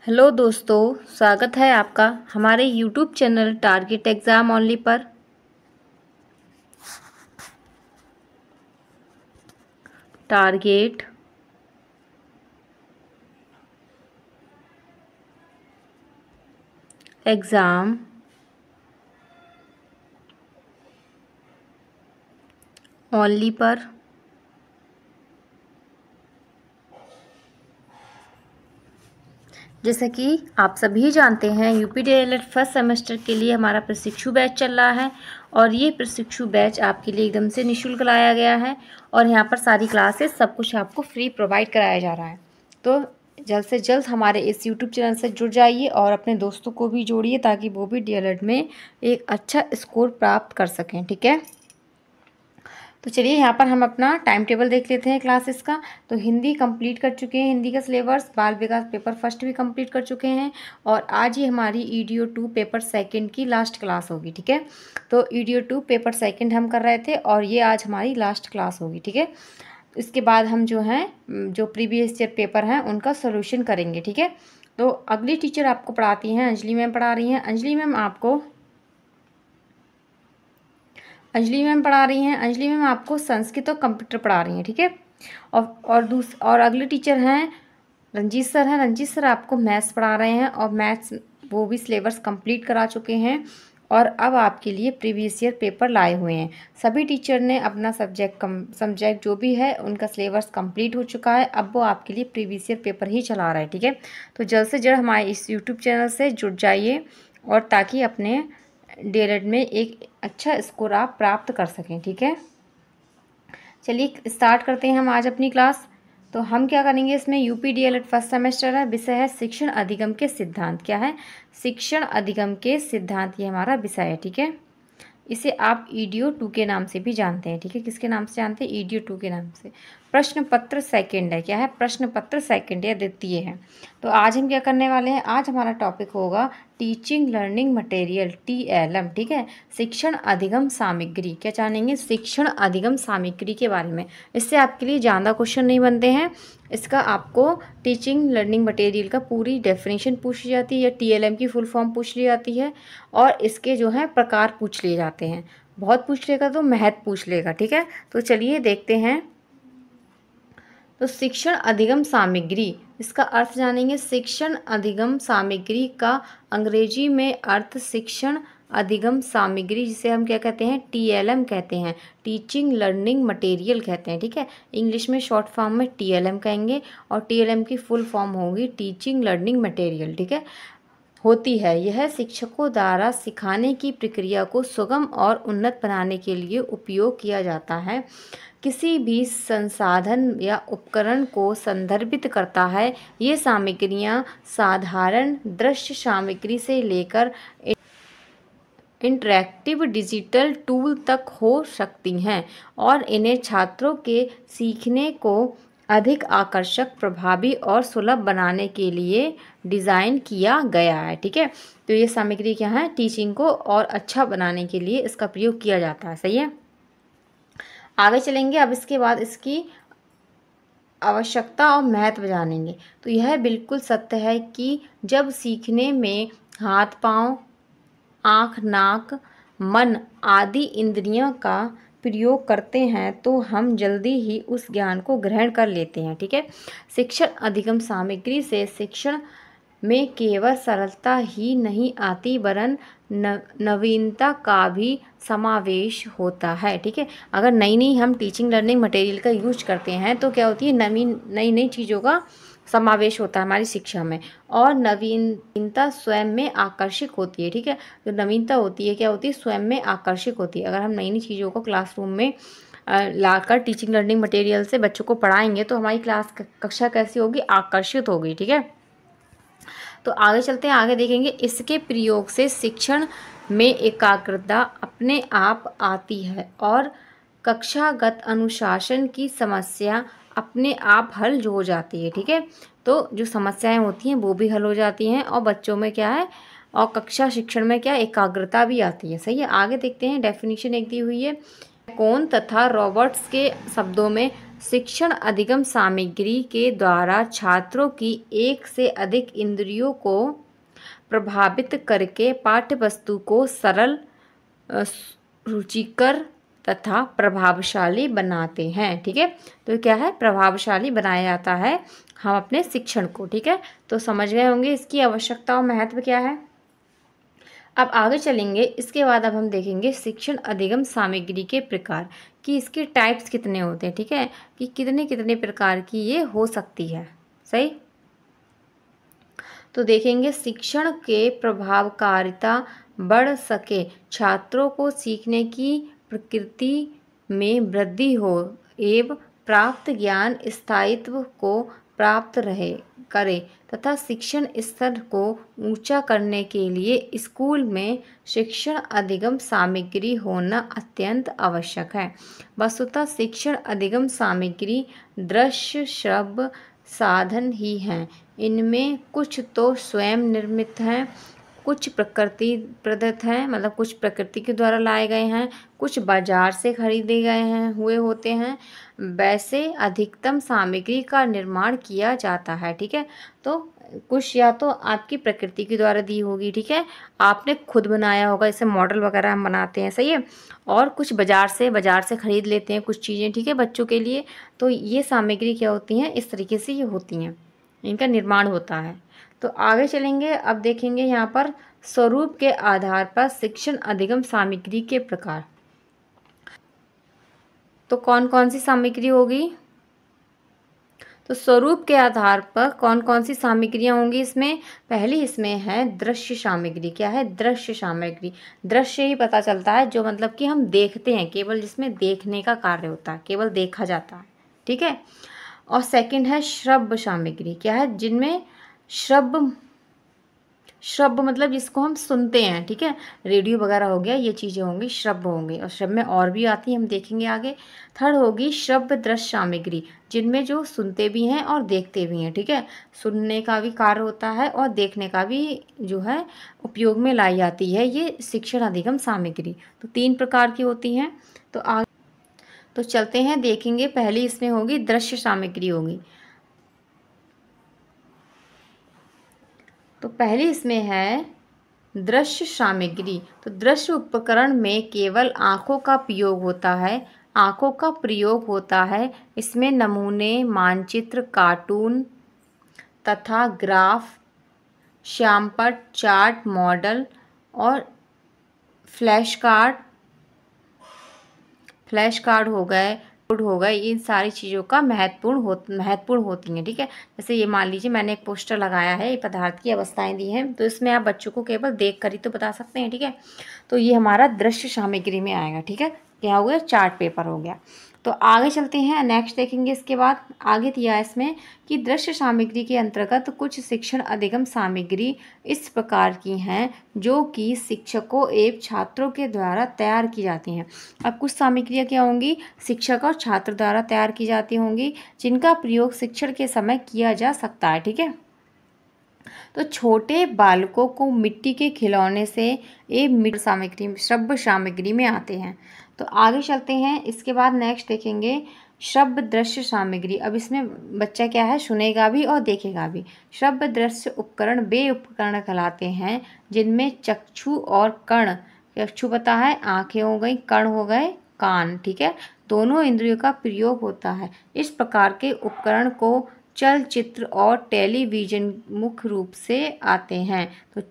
Hello दोस्तों, स्वागत है आपका हमारे YouTube channel target exam only पर। टारगेट एग्ज़ाम ओनली पर। जैसा कि आप सभी जानते हैं, यूपी डीएलएड फर्स्ट सेमेस्टर के लिए हमारा प्रशिक्षु बैच चल रहा है और ये प्रशिक्षु बैच आपके लिए एकदम से निःशुल्क लाया गया है और यहाँ पर सारी क्लासेस सब कुछ आपको फ्री प्रोवाइड कराया जा रहा है। तो जल्द से जल्द हमारे इस यूट्यूब चैनल से जुड़ जाइए और अपने दोस्तों को भी जोड़िए ताकि वो भी डीएलएड में एक अच्छा स्कोर प्राप्त कर सकें। ठीक है, तो चलिए यहाँ पर हम अपना टाइम टेबल देख लेते हैं क्लासेस का। तो हिंदी कंप्लीट कर चुके हैं, हिंदी का सिलेबस, बाल विकास पेपर फर्स्ट भी कंप्लीट कर चुके हैं और आज ही हमारी EDO 2 पेपर सेकंड की लास्ट क्लास होगी। ठीक है, तो EDO 2 पेपर सेकंड हम कर रहे थे और ये आज हमारी लास्ट क्लास होगी। ठीक है, इसके बाद हम जो प्रीवियस ईयर पेपर हैं उनका सोल्यूशन करेंगे। ठीक है, तो अगली टीचर आपको पढ़ाती हैं अंजलि मैम पढ़ा रही हैं। अंजलि मैम आपको संस्कृत और कंप्यूटर पढ़ा रही हैं। ठीक है, और अगले टीचर हैं रंजीत सर हैं। रंजीत सर आपको मैथ्स पढ़ा रहे हैं और मैथ्स वो भी सिलेबस कंप्लीट करा चुके हैं और अब आपके लिए प्रीवियस ईयर पेपर लाए हुए हैं। सभी टीचर ने अपना सब्जेक्ट जो भी है उनका सिलेबस कंप्लीट हो चुका है। अब वो आपके लिए प्रीवियस ईयर पेपर ही चला रहा है। ठीक है, तो जल्द से जल्द हमारे इस यूट्यूब चैनल से जुड़ जाइए और ताकि अपने डीएलएड में एक अच्छा स्कोर आप प्राप्त कर सकें। ठीक है, चलिए स्टार्ट करते हैं हम आज अपनी क्लास। तो हम क्या करेंगे इसमें, यूपी डीएलएड फर्स्ट सेमेस्टर है, विषय है शिक्षण अधिगम के सिद्धांत। क्या है? शिक्षण अधिगम के सिद्धांत, ये हमारा विषय है। ठीक है, इसे आप EDO 2 के नाम से भी जानते हैं। ठीक है, किसके नाम से जानते हैं? EDO 2 के नाम से। प्रश्न पत्र सेकंड है। क्या है? प्रश्न पत्र सेकंड या द्वितीय है। तो आज हम क्या करने वाले हैं, आज हमारा टॉपिक होगा टीचिंग लर्निंग मटेरियल TLM। ठीक है, शिक्षण अधिगम सामग्री। क्या जानेंगे? शिक्षण अधिगम सामग्री के बारे में। इससे आपके लिए ज़्यादा क्वेश्चन नहीं बनते हैं। इसका आपको टीचिंग लर्निंग मटेरियल का पूरी डेफिनेशन पूछ ली जाती है या TLM की फुल फॉर्म पूछ ली जाती है और इसके जो है प्रकार पूछ लिए जाते हैं। बहुत पूछ लेगा तो महत्व पूछ लेगा। ठीक है, तो चलिए देखते हैं। तो शिक्षण अधिगम सामग्री, इसका अर्थ जानेंगे। शिक्षण अधिगम सामग्री का अंग्रेजी में अर्थ शिक्षण अधिगम सामग्री, जिसे हम क्या कहते हैं? TLM कहते हैं, टीचिंग लर्निंग मटेरियल कहते हैं। ठीक है, इंग्लिश में शॉर्ट फॉर्म में TLM कहेंगे और TLM की फुल फॉर्म होगी टीचिंग लर्निंग मटेरियल। ठीक है, होती है। यह शिक्षकों द्वारा सिखाने की प्रक्रिया को सुगम और उन्नत बनाने के लिए उपयोग किया जाता है। किसी भी संसाधन या उपकरण को संदर्भित करता है। ये सामग्रियाँ साधारण दृश्य सामग्री से लेकर इंटरैक्टिव डिजिटल टूल तक हो सकती हैं और इन्हें छात्रों के सीखने को अधिक आकर्षक, प्रभावी और सुलभ बनाने के लिए डिज़ाइन किया गया है। ठीक है, तो ये सामग्री क्या है? टीचिंग को और अच्छा बनाने के लिए इसका प्रयोग किया जाता है। सही है, आगे चलेंगे। अब इसके बाद इसकी आवश्यकता और महत्व जानेंगे। तो यह बिल्कुल सत्य है कि जब सीखने में हाथ, पाँव, आँख, नाक, मन आदि इंद्रियों का प्रयोग करते हैं तो हम जल्दी ही उस ज्ञान को ग्रहण कर लेते हैं। ठीक है, शिक्षण अधिगम सामग्री से शिक्षण में केवल सरलता ही नहीं आती वरन नवीनता का भी समावेश होता है। ठीक है, अगर नई हम टीचिंग लर्निंग मटेरियल का यूज करते हैं तो क्या होती है? नई चीज़ों का समावेश होता है हमारी शिक्षा में और नवीनता स्वयं में आकर्षक होती है। ठीक है, जो नवीनता होती है क्या होती है? स्वयं में आकर्षक होती है। अगर हम नई चीज़ों को क्लासरूम में लाकर टीचिंग लर्निंग मटेरियल से बच्चों को पढ़ाएंगे तो हमारी कक्षा कैसी होगी? आकर्षित होगी। ठीक है, तो आगे चलते हैं, आगे देखेंगे। इसके प्रयोग से शिक्षण में एकाग्रता अपने आप आती है और कक्षागत अनुशासन की समस्या अपने आप हल हो जाती है। ठीक है, तो जो समस्याएं होती हैं वो भी हल हो जाती हैं और बच्चों में क्या है, और कक्षा शिक्षण में क्या, एकाग्रता भी आती है। सही है, आगे देखते हैं। डेफिनेशन एक दी हुई है। कौन तथा रॉबर्ट्स के शब्दों में शिक्षण अधिगम सामग्री के द्वारा छात्रों की एक से अधिक इंद्रियों को प्रभावित करके पाठ्यवस्तु को सरल, रुचिकर तथा प्रभावशाली बनाते हैं। ठीक है, तो क्या है, प्रभावशाली बनाया जाता है हम अपने शिक्षण को। ठीक है, तो समझ गए होंगे इसकी आवश्यकता और महत्व क्या है। अब आगे चलेंगे, इसके बाद अब हम देखेंगे शिक्षण अधिगम सामग्री के प्रकार कि इसके टाइप्स कितने होते हैं। ठीक है, कि कितने कितने प्रकार की ये हो सकती है। सही, तो देखेंगे शिक्षण के प्रभावकारिता बढ़ सके, छात्रों को सीखने की प्रकृति में वृद्धि हो एवं प्राप्त ज्ञान स्थायित्व को प्राप्त रहे करे तथा शिक्षण स्तर को ऊंचा करने के लिए स्कूल में शिक्षण अधिगम सामग्री होना अत्यंत आवश्यक है। वस्तुतः शिक्षण अधिगम सामग्री दृश्य श्रव्य साधन ही हैं। इनमें कुछ तो स्वयं निर्मित हैं, कुछ प्रकृति प्रदत्त हैं, मतलब कुछ प्रकृति के द्वारा लाए गए हैं, कुछ बाजार से खरीदे गए हैं हुए होते हैं। वैसे अधिकतम सामग्री का निर्माण किया जाता है। ठीक है, तो कुछ या तो आपकी प्रकृति के द्वारा दी होगी, ठीक है, आपने खुद बनाया होगा, जैसे मॉडल वगैरह हम बनाते हैं, सही है, और कुछ बाजार से खरीद लेते हैं कुछ चीज़ें, ठीक है, बच्चों के लिए। तो ये सामग्री क्या होती हैं, इस तरीके से ये होती हैं, इनका निर्माण होता है। तो आगे चलेंगे, अब देखेंगे यहाँ पर स्वरूप के आधार पर शिक्षण अधिगम सामग्री के प्रकार। तो कौन कौन सी सामग्री होगी, तो स्वरूप के आधार पर कौन कौन सी सामग्रियाँ होंगी इसमें। पहली इसमें है दृश्य सामग्री। क्या है, दृश्य सामग्री, दृश्य ही पता चलता है जो मतलब कि हम देखते हैं, केवल जिसमें देखने का कार्य होता है, केवल देखा जाता है। ठीक है, और सेकंड है श्रव्य सामग्री। क्या है, जिनमें श्रव्य मतलब जिसको हम सुनते हैं, ठीक है, रेडियो वगैरह हो गया, ये चीज़ें होंगी, श्रव्य होंगे। और श्रव्य में और भी आती है, हम देखेंगे आगे। थर्ड होगी श्रव्य दृश्य सामग्री, जिनमें जो सुनते भी हैं और देखते भी हैं। ठीक है, सुनने का भी कार्य होता है और देखने का भी जो है उपयोग में लाई जाती है ये शिक्षण अधिगम सामग्री। तो 3 प्रकार की होती हैं। तो आगे तो चलते हैं, देखेंगे। पहली इसमें होगी दृश्य सामग्री होगी। तो पहली इसमें है दृश्य सामग्री। तो दृश्य उपकरण में केवल आँखों का प्रयोग होता है, इसमें नमूने, मानचित्र, कार्टून तथा ग्राफ, श्यामपट्ट, चार्ट, मॉडल और फ्लैश कार्ड हो गए, इन सारी चीज़ों का महत्वपूर्ण होती हैं। ठीक है, जैसे ये मान लीजिए मैंने एक पोस्टर लगाया है, ये पदार्थ की अवस्थाएं दी हैं, तो इसमें आप बच्चों को केवल देख कर ही तो बता सकते हैं। ठीक है, तो ये हमारा दृश्य सामग्री में आएगा। ठीक है, क्या हो गया, चार्ट पेपर हो गया। तो आगे चलते हैं, नेक्स्ट देखेंगे। इसके बाद आगे दिया है इसमें कि दृश्य सामग्री के अंतर्गत कुछ शिक्षण अधिगम सामग्री इस प्रकार की हैं जो कि शिक्षकों एवं छात्रों के द्वारा तैयार की जाती हैं। अब कुछ सामग्रियाँ क्या होंगी, शिक्षक और छात्र द्वारा तैयार की जाती होंगी, जिनका प्रयोग शिक्षण के समय किया जा सकता है। ठीक है, तो छोटे बालकों को मिट्टी के खिलौने से श्रव्य सामग्री में आते हैं। तो आगे चलते हैं, इसके बाद नेक्स्ट देखेंगे श्रव्य दृश्य सामग्री। अब इसमें बच्चा क्या है, सुनेगा भी और देखेगा भी। श्रव्य दृश्य उपकरण वे उपकरण कहलाते हैं जिनमें चक्षु और कर्ण, चक्षु पता है आँखें हो गई, कर्ण हो गए कान, ठीक है, दोनों इंद्रियों का प्रयोग होता है। इस प्रकार के उपकरण को चलचित्र और टेलीविज़न मुख्य रूप से आते हैं। तो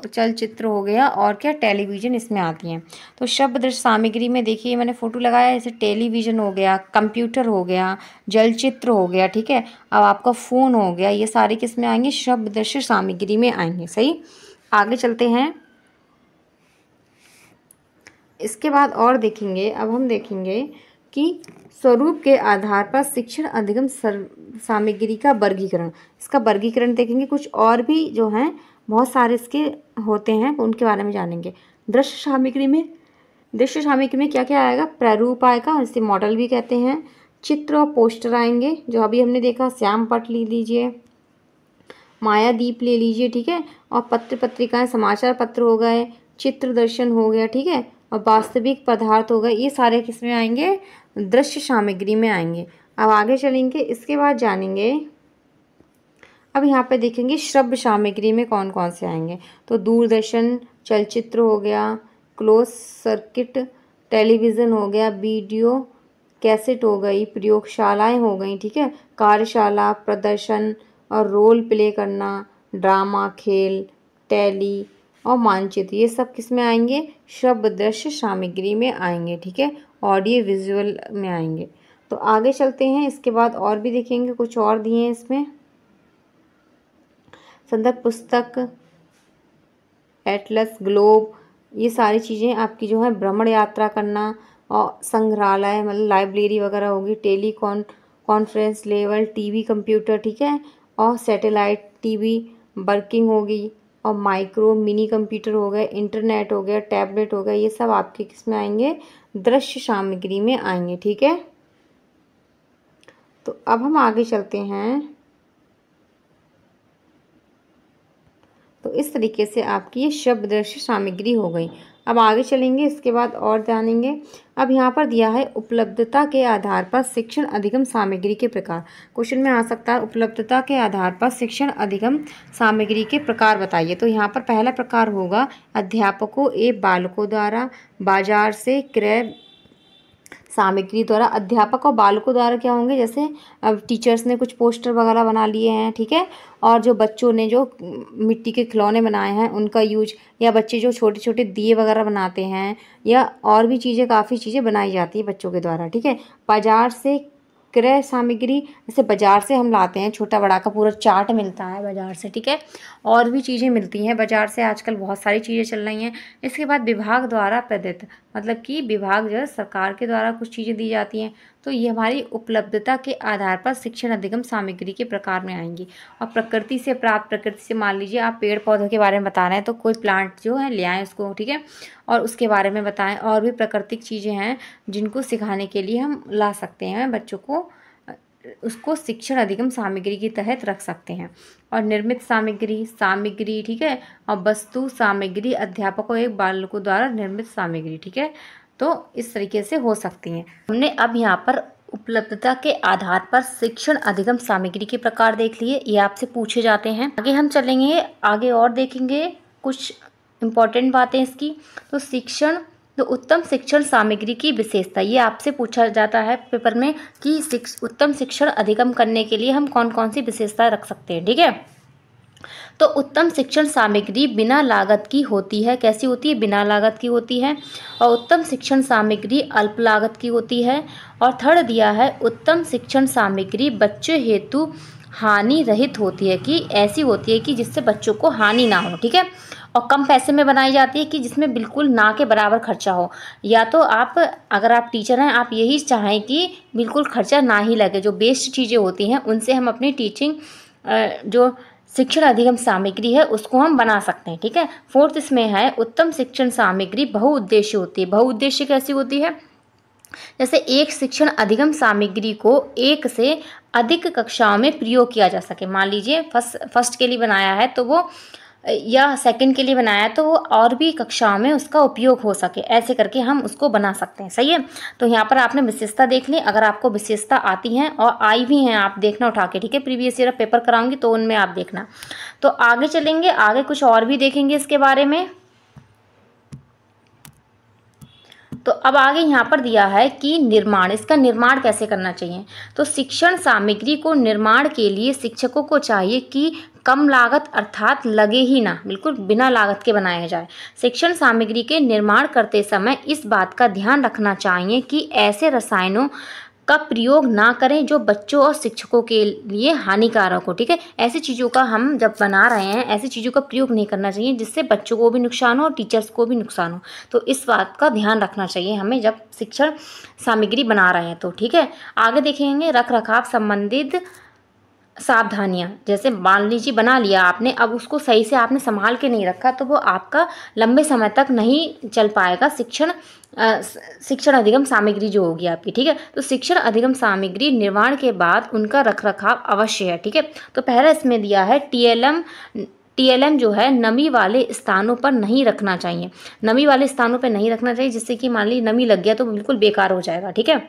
चलचित्र हो गया और क्या, टेलीविज़न इसमें आती हैं। तो शब्द दृश्य सामग्री में देखिए मैंने फ़ोटो लगाया, जैसे टेलीविज़न हो गया, कंप्यूटर हो गया, जलचित्र हो गया, ठीक है, अब आपका फ़ोन हो गया, ये सारे किस में आएंगे, शब्द दृश्य सामग्री में आएंगे। सही, आगे चलते हैं, इसके बाद और देखेंगे। अब हम देखेंगे कि स्वरूप के आधार पर शिक्षण अधिगम सामग्री का वर्गीकरण, इसका वर्गीकरण देखेंगे। कुछ और भी जो हैं बहुत सारे इसके होते हैं, उनके बारे में जानेंगे। दृश्य सामग्री में क्या क्या आएगा, प्रारूप आएगा, इसे मॉडल भी कहते हैं। चित्र और पोस्टर आएंगे, जो अभी हमने देखा, श्यामपट्ट ले लीजिए, मायादीप ले लीजिए, ठीक है, और पत्र पत्रिकाएं, समाचार पत्र हो गए, चित्र दर्शन हो गया, ठीक है, और वास्तविक पदार्थ हो गए, ये सारे किस में आएंगे, दृश्य सामग्री में आएंगे। अब आगे चलेंगे, इसके बाद जानेंगे, अब यहाँ पे देखेंगे श्रव्य सामग्री में कौन कौन से आएंगे। तो दूरदर्शन, चलचित्र हो गया, क्लोज सर्किट टेलीविज़न हो गया, वीडियो कैसेट हो गई, प्रयोगशालाएं हो गई, ठीक है, कार्यशाला, प्रदर्शन और रोल प्ले करना, ड्रामा, खेल, टैली और मानचित्र, ये सब किस में आएंगे? श्रव्य दृश्य सामग्री में आएंगे, ठीक है, ऑडियो विजुअल में आएंगे। तो आगे चलते हैं, इसके बाद और भी देखेंगे, कुछ और दिए हैं इसमें। संदर्भ पुस्तक, एटलस, ग्लोब, ये सारी चीज़ें आपकी जो है भ्रमण यात्रा करना, और संग्रहालय मतलब लाइब्रेरी वगैरह होगी, कॉन्फ्रेंस लेवल, टीवी, कंप्यूटर, ठीक है, और सैटेलाइट टीवी वर्किंग होगी, और माइक्रो मिनी कंप्यूटर हो गए, इंटरनेट हो गया, टैबलेट हो गया, ये सब आपके किस में आएंगे? दृश्य सामग्री में आएंगे, ठीक है। तो अब हम आगे चलते हैं। तो इस तरीके से आपकी ये शब्द दृश्य सामग्री हो गई। अब आगे चलेंगे, इसके बाद और जानेंगे। अब यहाँ पर दिया है उपलब्धता के आधार पर शिक्षण अधिगम सामग्री के प्रकार। क्वेश्चन में आ सकता है उपलब्धता के आधार पर शिक्षण अधिगम सामग्री के प्रकार बताइए। तो यहाँ पर पहला प्रकार होगा अध्यापकों एवं बालकों द्वारा बाजार से क्रय सामग्री द्वारा। अध्यापक और बालकों द्वारा क्या होंगे? जैसे अब टीचर्स ने कुछ पोस्टर वगैरह बना लिए हैं, ठीक है, और जो बच्चों ने जो मिट्टी के खिलौने बनाए हैं उनका यूज, या बच्चे जो छोटे छोटे दिए वगैरह बनाते हैं, या और भी चीज़ें, काफ़ी चीज़ें बनाई जाती है बच्चों के द्वारा, ठीक है। बाजार से क्रय सामग्री, जैसे बाजार से हम लाते हैं, छोटा बड़ा का पूरा चार्ट मिलता है बाजार से, ठीक है, और भी चीज़ें मिलती हैं बाजार से, आजकल बहुत सारी चीज़ें चल रही हैं। इसके बाद विभाग द्वारा प्रदत्त, मतलब कि विभाग जो है सरकार के द्वारा कुछ चीज़ें दी जाती हैं। तो ये हमारी उपलब्धता के आधार पर शिक्षण अधिगम सामग्री के प्रकार में आएंगी। और प्रकृति से प्राप्त, प्रकृति से मान लीजिए आप पेड़ पौधों के बारे में बता रहे हैं, तो कोई प्लांट जो है ले आएँ उसको, ठीक है, और उसके बारे में बताएं। और भी प्राकृतिक चीज़ें हैं जिनको सिखाने के लिए हम ला सकते हैं बच्चों को, उसको शिक्षण अधिगम सामग्री के तहत रख सकते हैं। और निर्मित सामग्री, ठीक है, और वस्तु सामग्री अध्यापकों एवं बालकों द्वारा निर्मित सामग्री, ठीक है, तो इस तरीके से हो सकती हैं। हमने अब यहाँ पर उपलब्धता के आधार पर शिक्षण अधिगम सामग्री के प्रकार देख लिए, ये आपसे पूछे जाते हैं। आगे हम चलेंगे, आगे और देखेंगे कुछ इम्पॉर्टेंट बातें इसकी। तो उत्तम शिक्षण सामग्री की विशेषता, ये आपसे पूछा जाता है पेपर में कि उत्तम शिक्षण अधिगम करने के लिए हम कौन कौन सी विशेषता रख सकते हैं, ठीक है। तो उत्तम शिक्षण सामग्री बिना लागत की होती है। कैसी होती है? बिना लागत की होती है। और उत्तम शिक्षण सामग्री अल्प लागत की होती है। और थर्ड दिया है उत्तम शिक्षण सामग्री बच्चे हेतु हानि रहित होती है, कि ऐसी होती है कि जिससे बच्चों को हानि ना हो, ठीक है, और कम पैसे में बनाई जाती है, कि जिसमें बिल्कुल ना के बराबर खर्चा हो। या तो आप, अगर आप टीचर हैं, आप यही चाहें कि बिल्कुल खर्चा ना ही लगे, जो बेस्ट चीज़ें होती हैं उनसे हम अपनी टीचिंग जो शिक्षण अधिगम सामग्री है उसको हम बना सकते हैं, ठीक है। फोर्थ इसमें है उत्तम शिक्षण सामग्री बहुउद्देश्य होती है। बहुउद्देश्य कैसी होती है? जैसे एक शिक्षण अधिगम सामग्री को एक से अधिक कक्षाओं में प्रयोग किया जा सके। मान लीजिए फर्स्ट के लिए बनाया है तो वो, या सेकंड के लिए बनाया है तो वो और भी कक्षाओं में उसका उपयोग हो सके, ऐसे करके हम उसको बना सकते हैं, सही है। तो यहाँ पर आपने विशेषता देख ली। अगर आपको विशेषता आती हैं और आई भी हैं, आप देखना उठा के, ठीक है, प्रीवियस ईयर पेपर कराऊंगी तो उनमें आप देखना। तो आगे चलेंगे, आगे कुछ और भी देखेंगे इसके बारे में। तो अब आगे यहाँ पर दिया है कि निर्माण, इसका निर्माण कैसे करना चाहिए। तो शिक्षण सामग्री को निर्माण के लिए शिक्षकों को चाहिए कि कम लागत अर्थात लगे ही ना, बिल्कुल बिना लागत के बनाया जाए। शिक्षण सामग्री के निर्माण करते समय इस बात का ध्यान रखना चाहिए कि ऐसे रसायनों का प्रयोग ना करें जो बच्चों और शिक्षकों के लिए हानिकारक हो, ठीक है। ऐसी चीज़ों का हम जब बना रहे हैं, ऐसी चीज़ों का प्रयोग नहीं करना चाहिए जिससे बच्चों को भी नुकसान हो और टीचर्स को भी नुकसान हो। तो इस बात का ध्यान रखना चाहिए हमें जब शिक्षण सामग्री बना रहे हैं तो, ठीक है। आगे देखेंगे रख रखाव संबंधित सावधानियां। जैसे मान लीजिए बना लिया आपने, अब उसको सही से आपने संभाल के नहीं रखा तो वो आपका लंबे समय तक नहीं चल पाएगा शिक्षण अधिगम सामग्री जो होगी आपकी, ठीक है। तो शिक्षण अधिगम सामग्री निर्माण के बाद उनका रखरखाव अवश्य है, ठीक है। तो पहला इसमें दिया है टीएलएम जो है नमी वाले स्थानों पर नहीं रखना चाहिए। नमी वाले स्थानों पर नहीं रखना चाहिए, जिससे कि मान लीजिए नमी लग गया तो बिल्कुल बेकार हो जाएगा, ठीक है।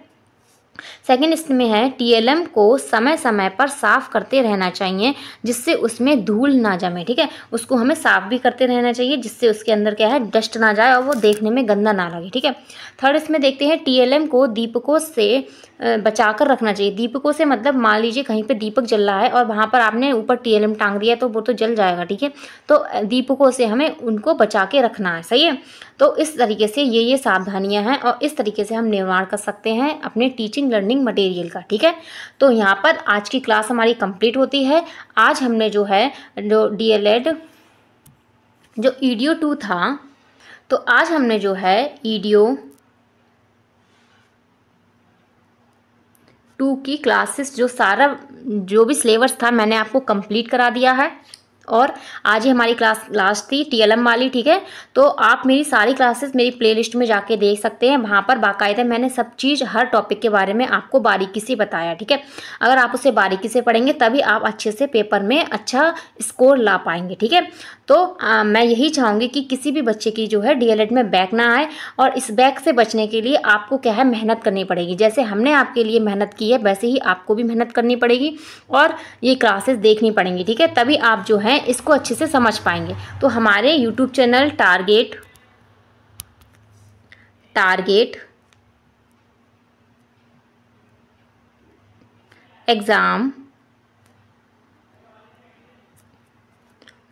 सेकेंड इसमें है टीएलएम को समय समय पर साफ़ करते रहना चाहिए जिससे उसमें धूल ना जमे, ठीक है। उसको हमें साफ़ भी करते रहना चाहिए जिससे उसके अंदर क्या है डस्ट ना जाए और वो देखने में गंदा ना लगे, ठीक है। थर्ड इसमें देखते हैं टीएलएम को दीपकों से बचा कर रखना चाहिए। दीपकों से मतलब मान लीजिए कहीं पे दीपक जल रहा है और वहाँ पर आपने ऊपर टीएलएम टांग दिया तो वो तो जल जाएगा, ठीक है। तो दीपकों से हमें उनको बचा के रखना है, सही है। तो इस तरीके से ये सावधानियां हैं और इस तरीके से हम निर्माण कर सकते हैं अपने टीचिंग लर्निंग मटेरियल का, ठीक है। तो यहाँ पर आज की क्लास हमारी कंप्लीट होती है। आज हमने जो है जो डीएलएड जो ईडियो 2 था, तो आज हमने जो है ईडियो 2 की क्लासेस जो सारा जो भी सिलेबस था मैंने आपको कंप्लीट करा दिया है और आज ही हमारी क्लास लास्ट थी टीएलएम वाली, ठीक है। तो आप मेरी सारी क्लासेस मेरी प्लेलिस्ट में जाके देख सकते हैं, वहाँ पर बाकायदा मैंने सब चीज़ हर टॉपिक के बारे में आपको बारीकी से बताया, ठीक है। अगर आप उसे बारीकी से पढ़ेंगे तभी आप अच्छे से पेपर में अच्छा स्कोर ला पाएंगे, ठीक है। तो मैं यही चाहूँगी कि किसी भी बच्चे की जो है डीएलएड में बैक ना आए और इस बैक से बचने के लिए आपको क्या है मेहनत करनी पड़ेगी। जैसे हमने आपके लिए मेहनत की है वैसे ही आपको भी मेहनत करनी पड़ेगी और ये क्लासेस देखनी पड़ेंगी, ठीक है। तभी आप जो है इसको अच्छे से समझ पाएंगे। तो हमारे YouTube channel target exam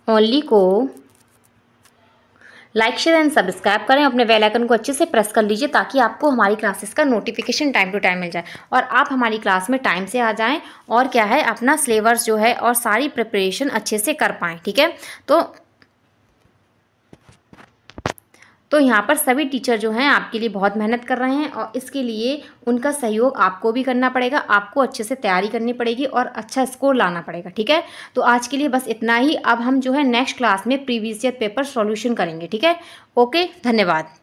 only को लाइक शेयर एंड सब्सक्राइब करें, अपने बेल आइकन को अच्छे से प्रेस कर लीजिए ताकि आपको हमारी क्लासेस का नोटिफिकेशन टाइम टू टाइम मिल जाए और आप हमारी क्लास में टाइम से आ जाएं और क्या है अपना सिलेबस जो है और सारी प्रिपरेशन अच्छे से कर पाएँ, ठीक है। तो यहाँ पर सभी टीचर जो हैं आपके लिए बहुत मेहनत कर रहे हैं और इसके लिए उनका सहयोग आपको भी करना पड़ेगा, आपको अच्छे से तैयारी करनी पड़ेगी और अच्छा स्कोर लाना पड़ेगा, ठीक है। तो आज के लिए बस इतना ही। अब हम जो है नेक्स्ट क्लास में प्रीवियस ईयर पेपर सॉल्यूशन करेंगे, ठीक है। ओके, धन्यवाद।